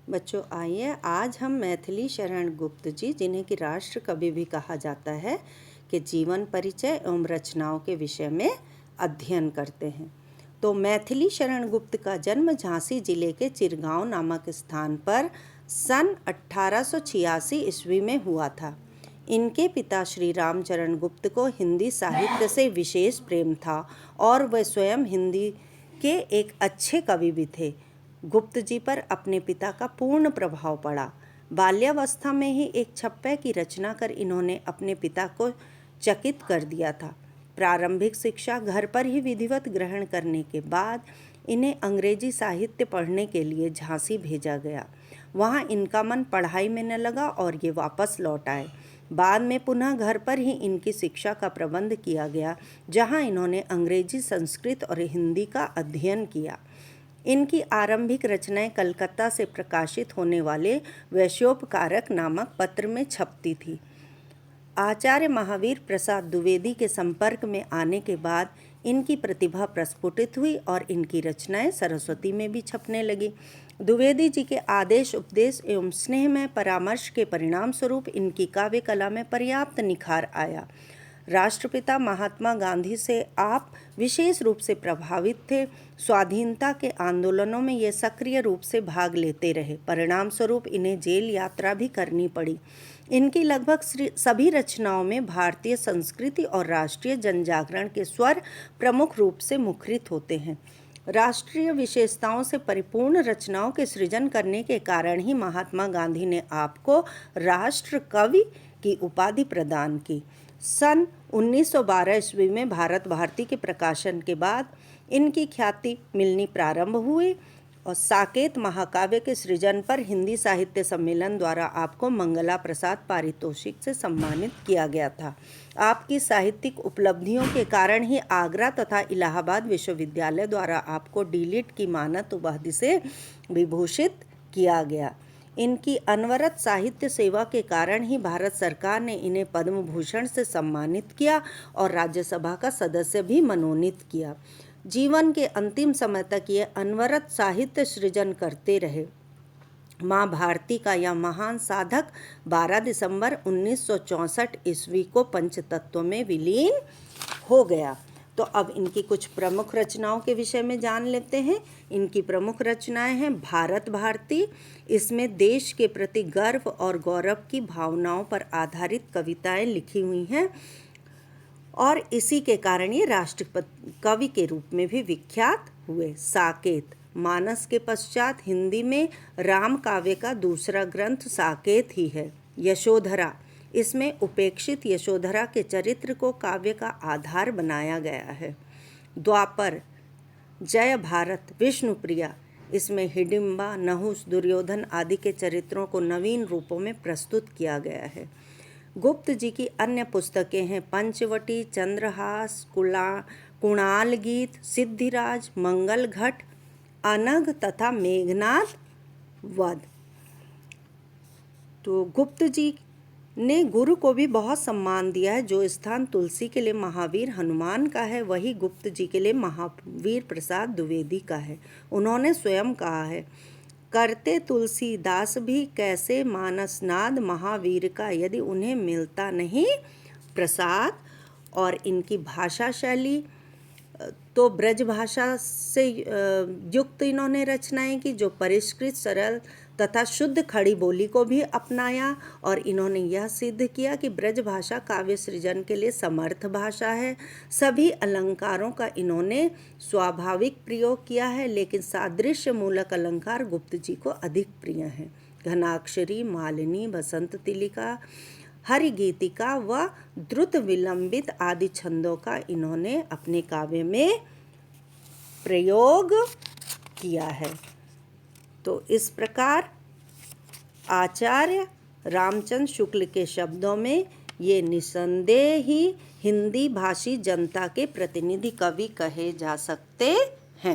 बच्चों आइए आज हम मैथिली शरण गुप्त जी, जिन्हें कि राष्ट्र कवि भी कहा जाता है, के जीवन परिचय एवं रचनाओं के विषय में अध्ययन करते हैं। तो मैथिली शरण गुप्त का जन्म झांसी जिले के चिरगांव नामक स्थान पर सन 1886 ईस्वी में हुआ था। इनके पिता श्री रामचरण गुप्त को हिंदी साहित्य से विशेष प्रेम था और वे स्वयं हिंदी के एक अच्छे कवि भी थे। गुप्त जी पर अपने पिता का पूर्ण प्रभाव पड़ा। बाल्यावस्था में ही एक छप्पे की रचना कर इन्होंने अपने पिता को चकित कर दिया था। प्रारंभिक शिक्षा घर पर ही विधिवत ग्रहण करने के बाद इन्हें अंग्रेजी साहित्य पढ़ने के लिए झांसी भेजा गया। वहाँ इनका मन पढ़ाई में न लगा और ये वापस लौट आए। बाद में पुनः घर पर ही इनकी शिक्षा का प्रबंध किया गया, जहाँ इन्होंने अंग्रेजी, संस्कृत और हिंदी का अध्ययन किया। इनकी आरंभिक रचनाएं कलकत्ता से प्रकाशित होने वाले वैश्योपकारक नामक पत्र में छपती थी। आचार्य महावीर प्रसाद द्विवेदी के संपर्क में आने के बाद इनकी प्रतिभा प्रस्फुटित हुई और इनकी रचनाएं सरस्वती में भी छपने लगी। द्विवेदी जी के आदेश, उपदेश एवं स्नेहमय परामर्श के परिणाम स्वरूप इनकी काव्य कला में पर्याप्त निखार आया। राष्ट्रपिता महात्मा गांधी से आप विशेष रूप से प्रभावित थे। स्वाधीनता के आंदोलनों में ये सक्रिय रूप से भाग लेते रहे। परिणाम स्वरूप इन्हें जेल यात्रा भी करनी पड़ी। इनकी लगभग सभी रचनाओं में भारतीय संस्कृति और राष्ट्रीय जनजागरण के स्वर प्रमुख रूप से मुखरित होते हैं। राष्ट्रीय विशेषताओं से परिपूर्ण रचनाओं के सृजन करने के कारण ही महात्मा गांधी ने आपको राष्ट्र कवि की उपाधि प्रदान की। सन 1912 ईस्वी में भारत भारती के प्रकाशन के बाद इनकी ख्याति मिलनी प्रारंभ हुई और साकेत महाकाव्य के सृजन पर हिंदी साहित्य सम्मेलन द्वारा आपको मंगला प्रसाद पारितोषिक से सम्मानित किया गया था। आपकी साहित्यिक उपलब्धियों के कारण ही आगरा तथा इलाहाबाद विश्वविद्यालय द्वारा आपको डी.लिट की मानद उपाधि से विभूषित किया गया। इनकी अनवरत साहित्य सेवा के कारण ही भारत सरकार ने इन्हें पद्म भूषण से सम्मानित किया और राज्यसभा का सदस्य भी मनोनीत किया। जीवन के अंतिम समय तक ये अनवरत साहित्य सृजन करते रहे। माँ भारती का यह महान साधक 12 दिसंबर 1964 ईस्वी को पंचतत्व में विलीन हो गया। तो अब इनकी कुछ प्रमुख रचनाओं के विषय में जान लेते हैं। इनकी प्रमुख रचनाएं हैं भारत भारती। इसमें देश के प्रति गर्व और गौरव की भावनाओं पर आधारित कविताएं लिखी हुई हैं और इसी के कारण ये राष्ट्रपति कवि के रूप में भी विख्यात हुए। साकेत, मानस के पश्चात हिंदी में राम काव्य का दूसरा ग्रंथ साकेत ही है। यशोधरा, इसमें उपेक्षित यशोधरा के चरित्र को काव्य का आधार बनाया गया है। द्वापर, जय भारत, विष्णुप्रिया, इसमें हिडिंबा, नहुस, दुर्योधन आदि के चरित्रों को नवीन रूपों में प्रस्तुत किया गया है। गुप्त जी की अन्य पुस्तकें हैं पंचवटी, चंद्रहास, कुणाल गीत, सिद्धिराज, मंगल घट, अनघ तथा मेघनाद वध। तो गुप्त जी ने गुरु को भी बहुत सम्मान दिया है। जो स्थान तुलसी के लिए महावीर हनुमान का है, वही गुप्त जी के लिए महावीर प्रसाद द्विवेदी का है। उन्होंने स्वयं कहा है, करते तुलसीदास भी कैसे मानसनाद महावीर का, यदि उन्हें मिलता नहीं प्रसाद। और इनकी भाषा शैली तो ब्रज भाषा से युक्त इन्होंने रचनाएं की, जो परिष्कृत, सरल तथा शुद्ध खड़ी बोली को भी अपनाया और इन्होंने यह सिद्ध किया कि ब्रज भाषा काव्य सृजन के लिए समर्थ भाषा है। सभी अलंकारों का इन्होंने स्वाभाविक प्रयोग किया है, लेकिन सादृश्य मूलक अलंकार गुप्त जी को अधिक प्रिय हैं। घनाक्षरी, मालिनी, बसंत तिलिका, हरिगीतिका व द्रुत विलंबित आदि छंदों का इन्होंने अपने काव्य में प्रयोग किया है। तो इस प्रकार आचार्य रामचंद्र शुक्ल के शब्दों में ये निसंदेह ही हिंदी भाषी जनता के प्रतिनिधि कवि कहे जा सकते